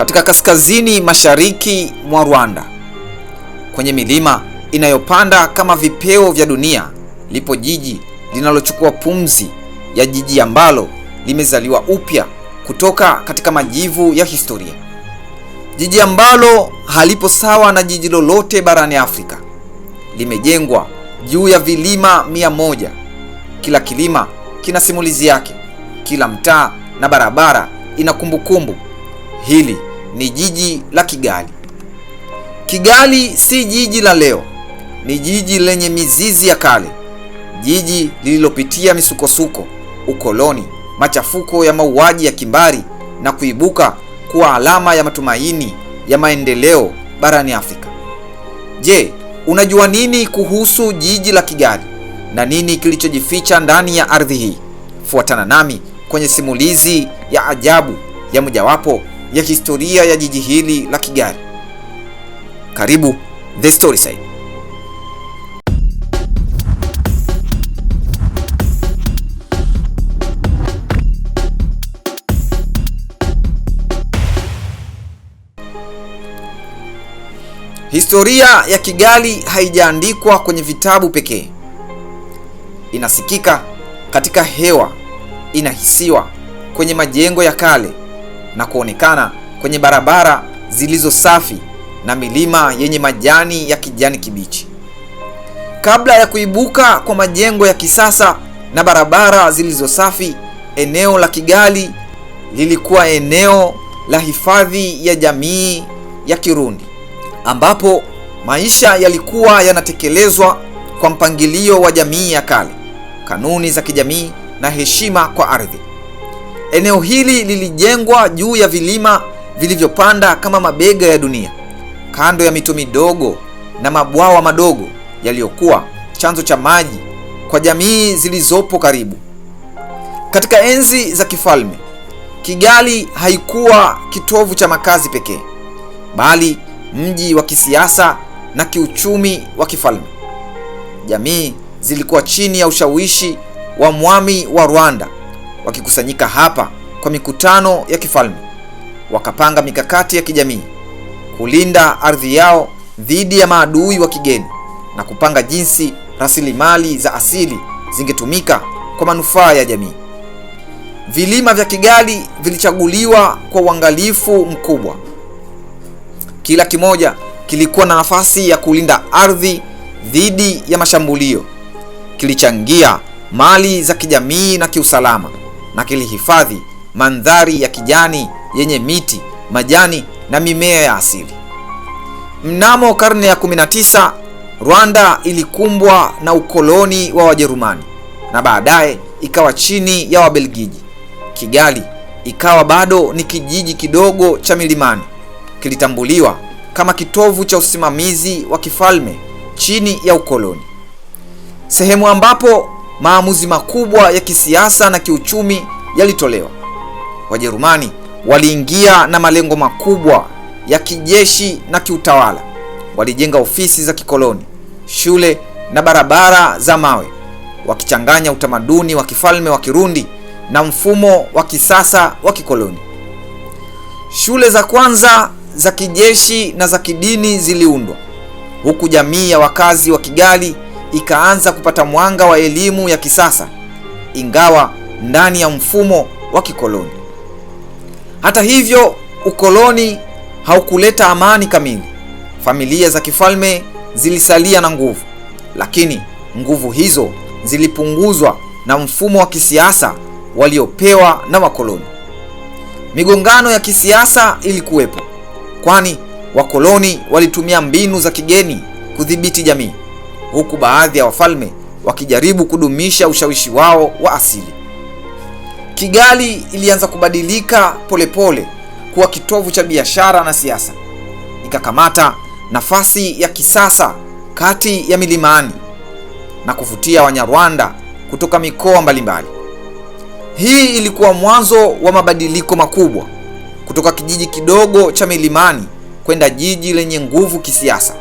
katika kaskazini mashariki mwa Rwanda. Kwenye milima inayopanda kama vipeo vya dunia, lipo jiji linalochukua pumzi ya jiji ambalo limezaliwa upya kutoka katika majivu ya historia. Jiji ambalo halipo sawa na jiji lolote barani Afrika. Limejengwa juu ya vilima 100. Kila kilima kina simulizi yake, kila mtaa na barabara ina kumbukumbu. Hili ni jiji la Kigali. Kigali si jiji la leo, ni jiji lenye mizizi ya kale. Jiji lililopitia misukosuko, ukoloni, machafuko ya mauaji ya kimbari na kuibuka kuwa alama ya matumaini ya maendeleo barani Afrika. Je, unajua nini kuhusu jiji la Kigali na nini kilichojificha ndani ya ardhi hii? Fuatana nami kwenye simulizi ya ajabu ya mojawapo ya historia ya jiji hili la Kigali. Karibu The Storyside. Historia ya Kigali haijaandikwa kwenye vitabu pekee. Inasikika katika hewa, inahisiwa kwenye majengo ya kale na kuonekana kwenye barabara zilizo safi na milima yenye majani ya kijani kibichi. Kabla ya kuibuka kwa majengo ya kisasa na barabara zilizo safi, eneo la Kigali lilikuwa eneo la hifadhi ya jamii ya Kirundi, ambapo maisha yalikuwa yanatekelezwa kwa mpangilio wa jamii ya kale, kanuni za kijamii na heshima kwa ardhi. Eneo hili lilijengwa juu ya vilima vilivyopanda kama mabega ya dunia, kando ya mito midogo na mabwawa madogo yaliyokuwa chanzo cha maji kwa jamii zilizopo karibu. Katika enzi za kifalme, Kigali haikuwa kitovu cha makazi pekee, bali mji wa kisiasa na kiuchumi wa kifalme. Jamii zilikuwa chini ya ushawishi wa mwami wa Rwanda, wakikusanyika hapa kwa mikutano ya kifalme. Wakapanga mikakati ya kijamii, kulinda ardhi yao dhidi ya maadui wa kigeni na kupanga jinsi rasilimali za asili zingetumika kwa manufaa ya jamii. Vilima vya Kigali vilichaguliwa kwa uangalifu mkubwa. Kila kimoja kilikuwa na nafasi ya kulinda ardhi dhidi ya mashambulio, kilichangia mali za kijamii na kiusalama, na kilihifadhi mandhari ya kijani yenye miti, majani na mimea ya asili. Mnamo karne ya 19, Rwanda ilikumbwa na ukoloni wa Wajerumani na baadaye ikawa chini ya Wabelgiji. Kigali ikawa bado ni kijiji kidogo cha milimani, kilitambuliwa kama kitovu cha usimamizi wa kifalme chini ya ukoloni, sehemu ambapo maamuzi makubwa ya kisiasa na kiuchumi yalitolewa. Wajerumani waliingia na malengo makubwa ya kijeshi na kiutawala. Walijenga ofisi za kikoloni, shule na barabara za mawe, wakichanganya utamaduni wa kifalme wa Kirundi na mfumo wa kisasa wa kikoloni. Shule za kwanza za kijeshi na za kidini ziliundwa, huku jamii ya wakazi wa Kigali ikaanza kupata mwanga wa elimu ya kisasa, ingawa ndani ya mfumo wa kikoloni. Hata hivyo, ukoloni haukuleta amani kamili. Familia za kifalme zilisalia na nguvu, lakini nguvu hizo zilipunguzwa na mfumo wa kisiasa waliopewa na wakoloni. Migongano ya kisiasa ilikuwepo, kwani wakoloni walitumia mbinu za kigeni kudhibiti jamii, huku baadhi ya wafalme wakijaribu kudumisha ushawishi wao wa asili. Kigali ilianza kubadilika polepole kuwa kitovu cha biashara na siasa. Ikakamata nafasi ya kisasa kati ya milimani na kuvutia Wanyarwanda kutoka mikoa mbalimbali. Hii ilikuwa mwanzo wa mabadiliko makubwa, kutoka kijiji kidogo cha milimani kwenda jiji lenye nguvu kisiasa,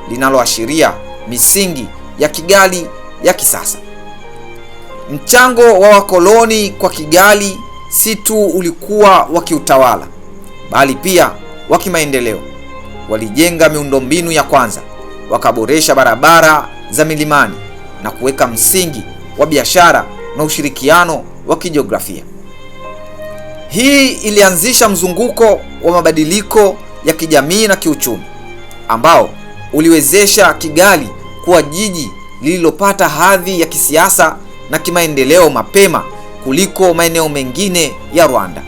linaloashiria misingi ya Kigali ya kisasa. Mchango wa wakoloni kwa Kigali si tu ulikuwa wa kiutawala, bali pia wa kimaendeleo. Walijenga miundombinu ya kwanza, wakaboresha barabara za milimani na kuweka msingi wa biashara na ushirikiano wa kijiografia. Hii ilianzisha mzunguko wa mabadiliko ya kijamii na kiuchumi ambao uliwezesha Kigali kuwa jiji lililopata hadhi ya kisiasa na kimaendeleo mapema kuliko maeneo mengine ya Rwanda.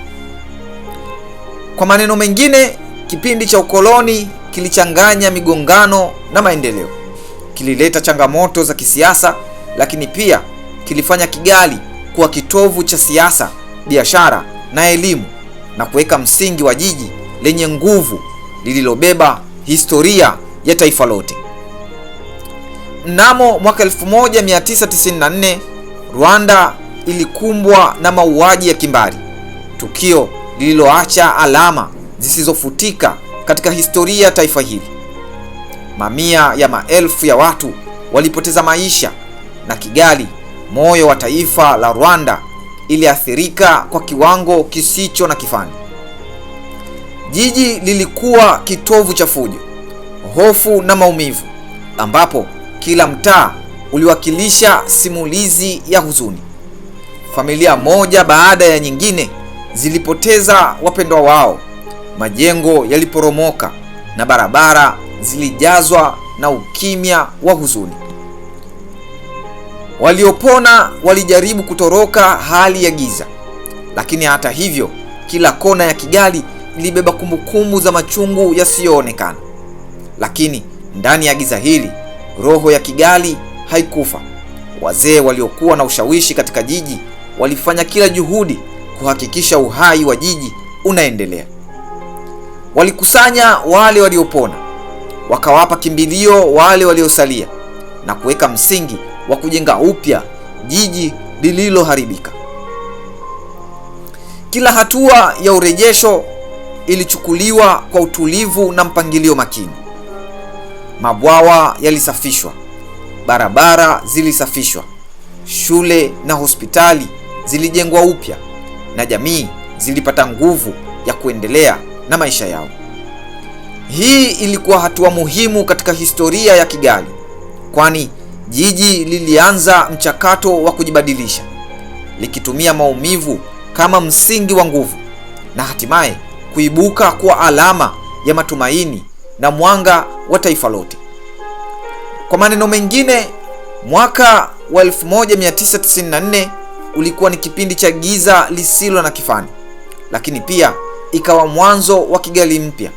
Kwa maneno mengine, kipindi cha ukoloni kilichanganya migongano na maendeleo. Kilileta changamoto za kisiasa, lakini pia kilifanya Kigali kuwa kitovu cha siasa, biashara na elimu, na kuweka msingi wa jiji lenye nguvu lililobeba historia ya taifa lote. Mnamo mwaka 1994 Rwanda ilikumbwa na mauaji ya kimbari, tukio lililoacha alama zisizofutika katika historia ya taifa hili. Mamia ya maelfu ya watu walipoteza maisha, na Kigali, moyo wa taifa la Rwanda, iliathirika kwa kiwango kisicho na kifani. Jiji lilikuwa kitovu cha fujo, hofu na maumivu, ambapo kila mtaa uliwakilisha simulizi ya huzuni. Familia moja baada ya nyingine zilipoteza wapendwa wao, majengo yaliporomoka na barabara zilijazwa na ukimya wa huzuni. Waliopona walijaribu kutoroka hali ya giza, lakini hata hivyo, kila kona ya Kigali ilibeba kumbukumbu za machungu yasiyoonekana. Lakini ndani ya giza hili, roho ya Kigali haikufa. Wazee waliokuwa na ushawishi katika jiji walifanya kila juhudi kuhakikisha uhai wa jiji unaendelea. Walikusanya wale waliopona, wakawapa kimbilio wale waliosalia, na kuweka msingi wa kujenga upya jiji lililoharibika. Kila hatua ya urejesho ilichukuliwa kwa utulivu na mpangilio makini. Mabwawa yalisafishwa, barabara zilisafishwa, shule na hospitali zilijengwa upya, na jamii zilipata nguvu ya kuendelea na maisha yao. Hii ilikuwa hatua muhimu katika historia ya Kigali, kwani jiji lilianza mchakato wa kujibadilisha, likitumia maumivu kama msingi wa nguvu, na hatimaye kuibuka kuwa alama ya matumaini na mwanga wa taifa lote. Kwa maneno mengine, mwaka wa 1994 ulikuwa ni kipindi cha giza lisilo na kifani, lakini pia ikawa mwanzo wa Kigali mpya,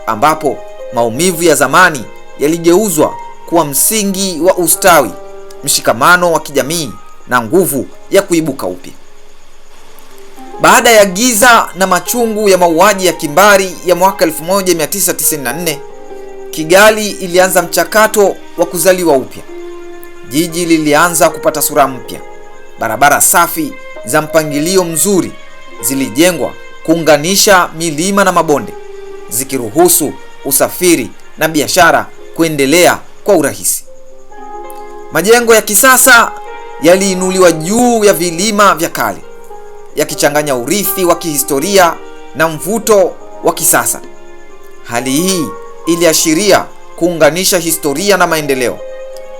ambapo maumivu ya zamani yaligeuzwa kuwa msingi wa ustawi, mshikamano wa kijamii na nguvu ya kuibuka upya. Baada ya giza na machungu ya mauaji ya kimbari ya mwaka 1994, Kigali ilianza mchakato wa kuzaliwa upya. Jiji lilianza kupata sura mpya. Barabara safi za mpangilio mzuri zilijengwa kuunganisha milima na mabonde, zikiruhusu usafiri na biashara kuendelea kwa urahisi. Majengo ya kisasa yaliinuliwa juu ya vilima vya kale, yakichanganya urithi wa kihistoria na mvuto wa kisasa. Hali hii iliashiria kuunganisha historia na maendeleo,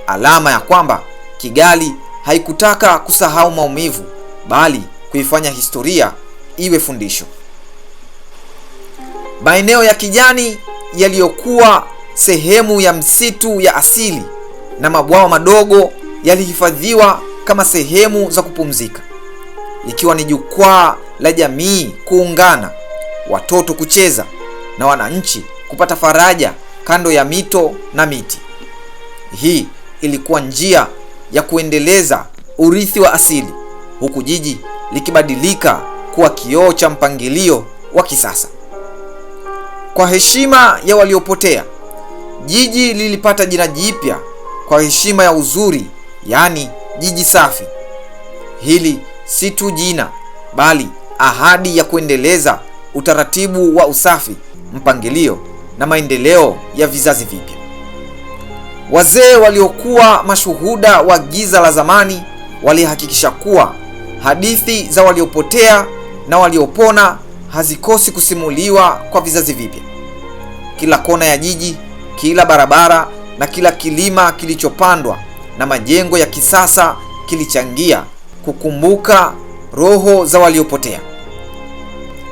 alama ya kwamba Kigali haikutaka kusahau maumivu, bali kuifanya historia iwe fundisho. Maeneo ya kijani yaliyokuwa sehemu ya msitu ya asili na mabwawa madogo yalihifadhiwa kama sehemu za kupumzika, ikiwa ni jukwaa la jamii kuungana, watoto kucheza na wananchi kupata faraja kando ya mito na miti. Hii ilikuwa njia ya kuendeleza urithi wa asili, huku jiji likibadilika kuwa kioo cha mpangilio wa kisasa. Kwa heshima ya waliopotea, jiji lilipata jina jipya kwa heshima ya uzuri, yaani jiji safi. Hili si tu jina, bali ahadi ya kuendeleza utaratibu wa usafi, mpangilio na maendeleo ya vizazi vipya. Wazee waliokuwa mashuhuda wa giza la zamani walihakikisha kuwa hadithi za waliopotea na waliopona hazikosi kusimuliwa kwa vizazi vipya. Kila kona ya jiji, kila barabara na kila kilima kilichopandwa na majengo ya kisasa kilichangia kukumbuka roho za waliopotea,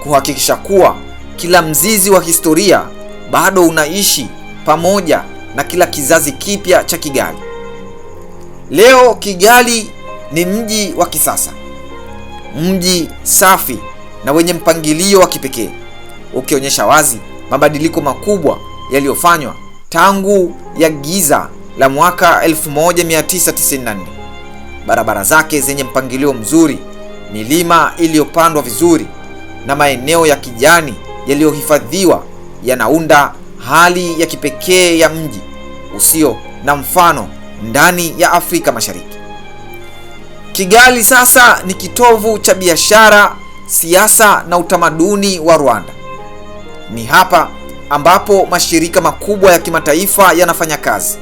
kuhakikisha kuwa kila mzizi wa historia bado unaishi pamoja na kila kizazi kipya cha Kigali. Leo Kigali ni mji wa kisasa, mji safi na wenye mpangilio wa kipekee, ukionyesha wazi mabadiliko makubwa yaliyofanywa tangu ya giza la mwaka 1994. Barabara zake zenye mpangilio mzuri, milima iliyopandwa vizuri na maeneo ya kijani yaliyohifadhiwa yanaunda hali ya kipekee ya mji usio na mfano ndani ya Afrika Mashariki. Kigali sasa ni kitovu cha biashara, siasa na utamaduni wa Rwanda. Ni hapa ambapo mashirika makubwa ya kimataifa yanafanya kazi,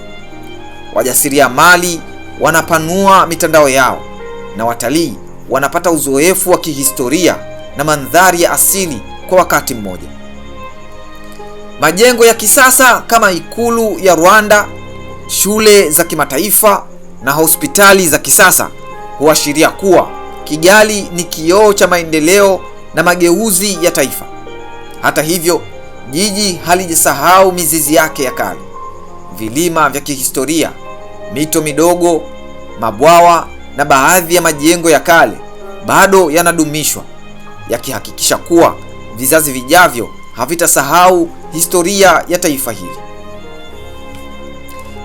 wajasiriamali wanapanua mitandao yao na watalii wanapata uzoefu wa kihistoria na mandhari ya asili kwa wakati mmoja. Majengo ya kisasa kama ikulu ya Rwanda, shule za kimataifa na hospitali za kisasa huashiria kuwa Kigali ni kioo cha maendeleo na mageuzi ya taifa. Hata hivyo, jiji halijasahau mizizi yake ya kale. Vilima vya kihistoria, mito midogo, mabwawa na baadhi ya majengo ya kale bado yanadumishwa, yakihakikisha kuwa vizazi vijavyo havitasahau historia ya taifa hili.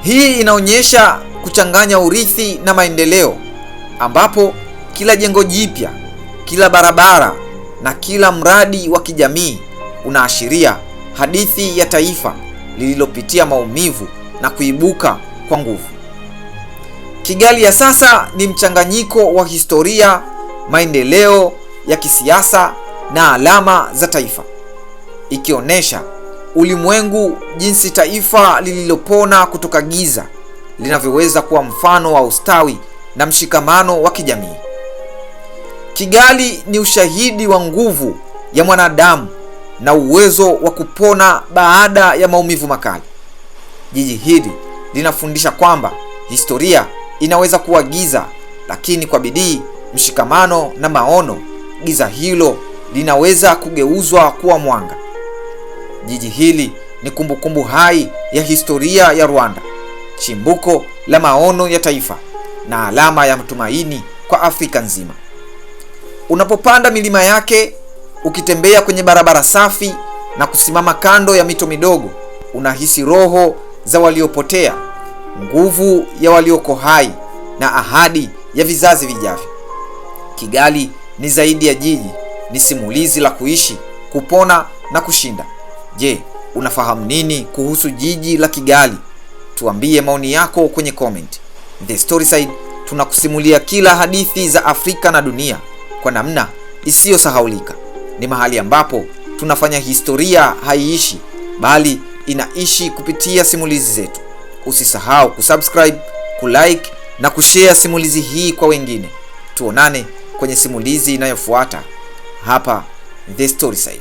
Hii inaonyesha kuchanganya urithi na maendeleo, ambapo kila jengo jipya, kila barabara na kila mradi wa kijamii unaashiria hadithi ya taifa lililopitia maumivu na kuibuka kwa nguvu. Kigali ya sasa ni mchanganyiko wa historia, maendeleo ya kisiasa na alama za taifa, ikionyesha ulimwengu jinsi taifa lililopona kutoka giza linavyoweza kuwa mfano wa ustawi na mshikamano wa kijamii. Kigali ni ushahidi wa nguvu ya mwanadamu na uwezo wa kupona baada ya maumivu makali. Jiji hili linafundisha kwamba historia inaweza kuwa giza, lakini kwa bidii, mshikamano na maono, giza hilo linaweza kugeuzwa kuwa mwanga. Jiji hili ni kumbukumbu hai ya historia ya Rwanda, chimbuko la maono ya taifa na alama ya matumaini kwa Afrika nzima. Unapopanda milima yake, ukitembea kwenye barabara safi na kusimama kando ya mito midogo, unahisi roho za waliopotea, nguvu ya walioko hai na ahadi ya vizazi vijavyo. Kigali ni zaidi ya jiji, ni simulizi la kuishi, kupona na kushinda. Je, unafahamu nini kuhusu jiji la Kigali? Tuambie maoni yako kwenye comment. The Storyside tunakusimulia kila hadithi za Afrika na dunia kwa namna isiyosahaulika. Ni mahali ambapo tunafanya historia haiishi, bali inaishi kupitia simulizi zetu. Usisahau kusubscribe, kulike na kushare simulizi hii kwa wengine. Tuonane kwenye simulizi inayofuata hapa The Storyside.